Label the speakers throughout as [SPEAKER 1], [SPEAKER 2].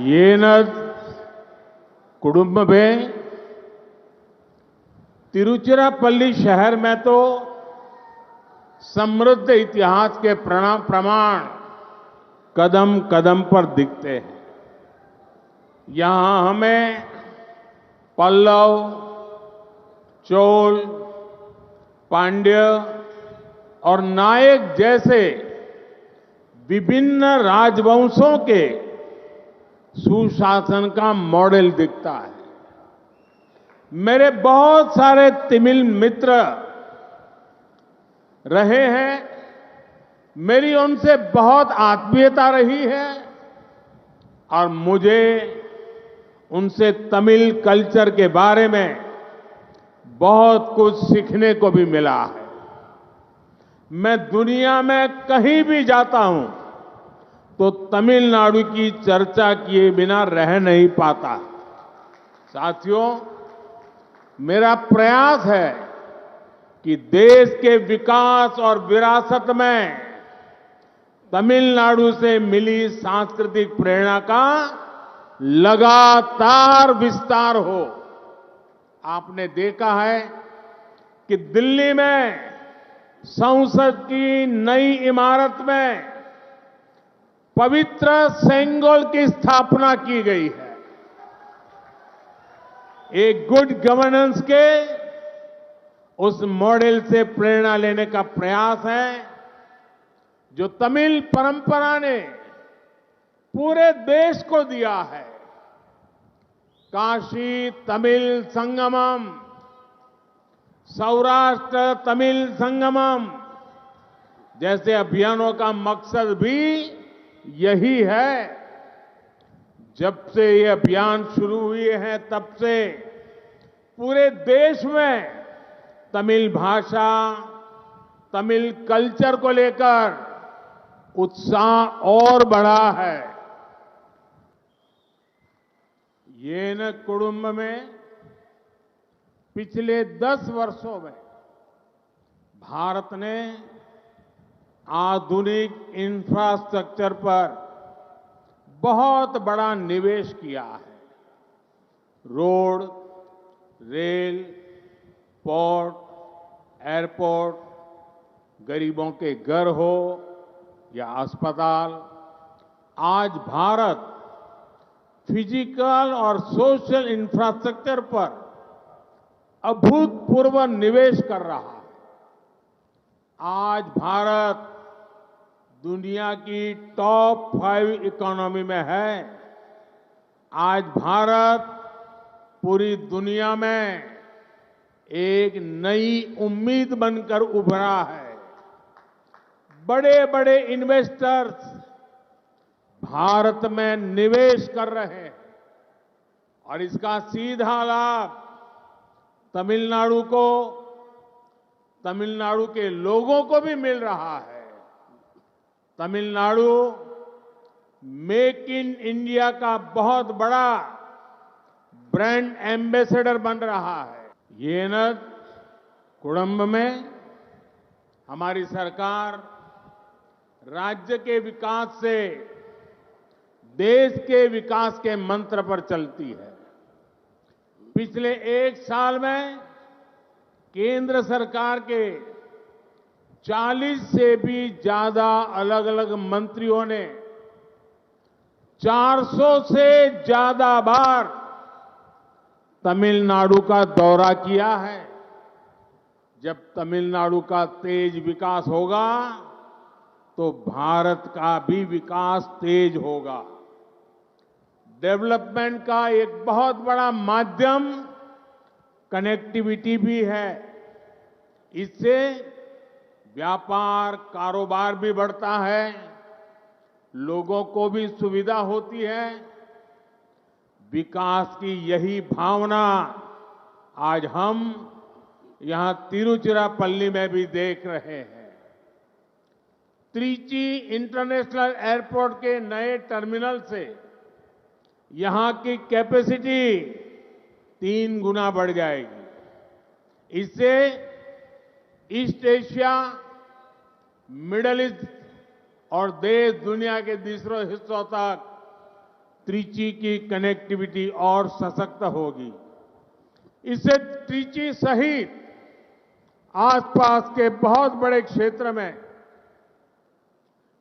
[SPEAKER 1] येनद कुडुम्बे तिरुचिरापल्ली शहर में तो समृद्ध इतिहास के प्रमाण कदम कदम पर दिखते हैं। यहां हमें पल्लव, चोल, पांड्य और नायक जैसे विभिन्न राजवंशों के सुशासन का मॉडल दिखता है। मेरे बहुत सारे तमिल मित्र रहे हैं, मेरी उनसे बहुत आत्मीयता रही है और मुझे उनसे तमिल कल्चर के बारे में बहुत कुछ सीखने को भी मिला है। मैं दुनिया में कहीं भी जाता हूं तो तमिलनाडु की चर्चा किए बिना रह नहीं पाता। साथियों, मेरा प्रयास है कि देश के विकास और विरासत में तमिलनाडु से मिली सांस्कृतिक प्रेरणा का लगातार विस्तार हो। आपने देखा है कि दिल्ली में संसद की नई इमारत में पवित्र सेंगोल की स्थापना की गई है। एक गुड गवर्नेंस के उस मॉडल से प्रेरणा लेने का प्रयास है जो तमिल परंपरा ने पूरे देश को दिया है। काशी तमिल संगमम, सौराष्ट्र तमिल संगमम जैसे अभियानों का मकसद भी यही है। जब से ये अभियान शुरू हुए हैं तब से पूरे देश में तमिल भाषा, तमिल कल्चर को लेकर उत्साह और बढ़ा है। येन कुडुम्ब में पिछले 10 वर्षों में भारत ने आधुनिक इंफ्रास्ट्रक्चर पर बहुत बड़ा निवेश किया है। रोड, रेल, पोर्ट, एयरपोर्ट, गरीबों के घर हो या अस्पताल, आज भारत फिजिकल और सोशल इंफ्रास्ट्रक्चर पर अभूतपूर्व निवेश कर रहा है। आज भारत दुनिया की टॉप 5 इकोनॉमी में है। आज भारत पूरी दुनिया में एक नई उम्मीद बनकर उभरा है। बड़े बड़े इन्वेस्टर्स भारत में निवेश कर रहे हैं और इसका सीधा लाभ तमिलनाडु को, तमिलनाडु के लोगों को भी मिल रहा है। तमिलनाडु मेक इन इंडिया का बहुत बड़ा ब्रांड एम्बेसडर बन रहा है। येनद कुडुम्ब में हमारी सरकार राज्य के विकास से देश के विकास के मंत्र पर चलती है। पिछले 1 साल में केंद्र सरकार के 40 से भी ज्यादा अलग अलग मंत्रियों ने 400 से ज्यादा बार तमिलनाडु का दौरा किया है। जब तमिलनाडु का तेज विकास होगा तो भारत का भी विकास तेज होगा। डेवलपमेंट का एक बहुत बड़ा माध्यम कनेक्टिविटी भी है। इससे व्यापार, कारोबार भी बढ़ता है, लोगों को भी सुविधा होती है। विकास की यही भावना आज हम यहां तिरुचिरापल्ली में भी देख रहे हैं। त्रिची इंटरनेशनल एयरपोर्ट के नए टर्मिनल से यहां की कैपेसिटी 3 गुना बढ़ जाएगी। इससे ईस्ट एशिया, मिडिल ईस्ट और देश दुनिया के दूसरे हिस्सों तक त्रिची की कनेक्टिविटी और सशक्त होगी। इससे त्रिची सहित आसपास के बहुत बड़े क्षेत्र में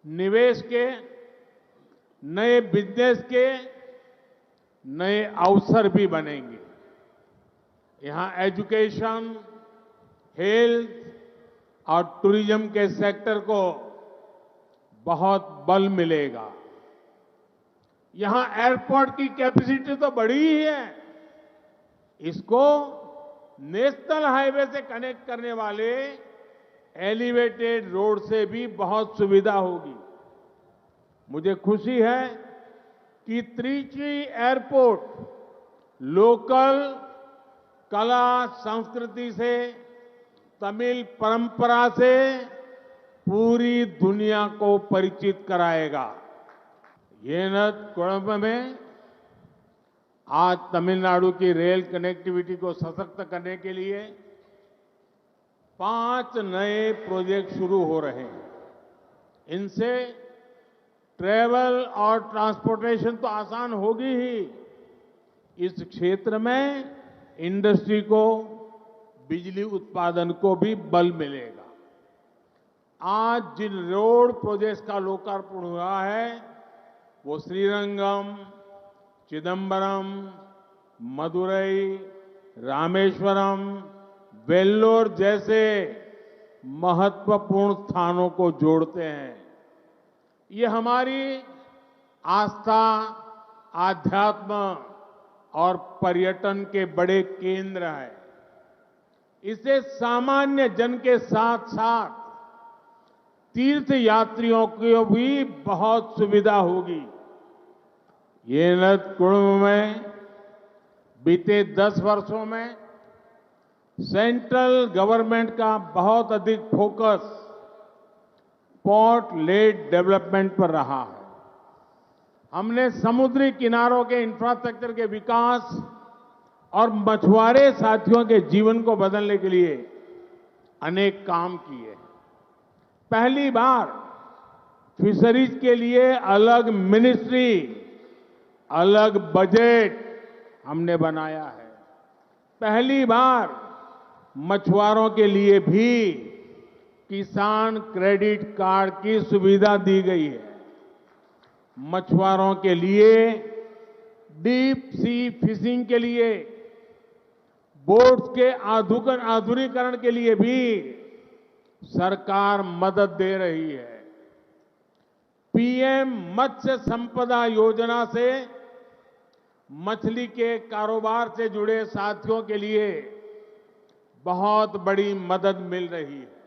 [SPEAKER 1] निवेश के, नए बिजनेस के नए अवसर भी बनेंगे। यहां एजुकेशन, हेल्थ और टूरिज्म के सेक्टर को बहुत बल मिलेगा। यहां एयरपोर्ट की कैपेसिटी तो बड़ी ही है, इसको नेशनल हाईवे से कनेक्ट करने वाले एलिवेटेड रोड से भी बहुत सुविधा होगी। मुझे खुशी है कि त्रिची एयरपोर्ट लोकल कला संस्कृति से, तमिल परंपरा से पूरी दुनिया को परिचित कराएगा। येनकुळम में आज तमिलनाडु की रेल कनेक्टिविटी को सशक्त करने के लिए 5 नए प्रोजेक्ट शुरू हो रहे हैं। इनसे ट्रैवल और ट्रांसपोर्टेशन तो आसान होगी ही, इस क्षेत्र में इंडस्ट्री को, बिजली उत्पादन को भी बल मिलेगा। आज जिन रोड प्रोजेक्ट्स का लोकार्पण हुआ है वो श्रीरंगम, चिदंबरम, मदुरई, रामेश्वरम, वेल्लोर जैसे महत्वपूर्ण स्थानों को जोड़ते हैं। ये हमारी आस्था, आध्यात्म और पर्यटन के बड़े केंद्र हैं। इससे सामान्य जन के साथ साथ तीर्थ यात्रियों को भी बहुत सुविधा होगी। येनकुळम में बीते 10 वर्षों में सेंट्रल गवर्नमेंट का बहुत अधिक फोकस पोर्ट लेड डेवलपमेंट पर रहा है। हमने समुद्री किनारों के इंफ्रास्ट्रक्चर के विकास और मछुआरे साथियों के जीवन को बदलने के लिए अनेक काम किए। पहली बार फिशरीज के लिए अलग मिनिस्ट्री, अलग बजट हमने बनाया है। पहली बार मछुआरों के लिए भी किसान क्रेडिट कार्ड की सुविधा दी गई है। मछुआरों के लिए डीप सी फिशिंग के लिए बोट्स के आधुनिकीकरण के लिए भी सरकार मदद दे रही है। पीएम मत्स्य संपदा योजना से मछली के कारोबार से जुड़े साथियों के लिए बहुत बड़ी मदद मिल रही है।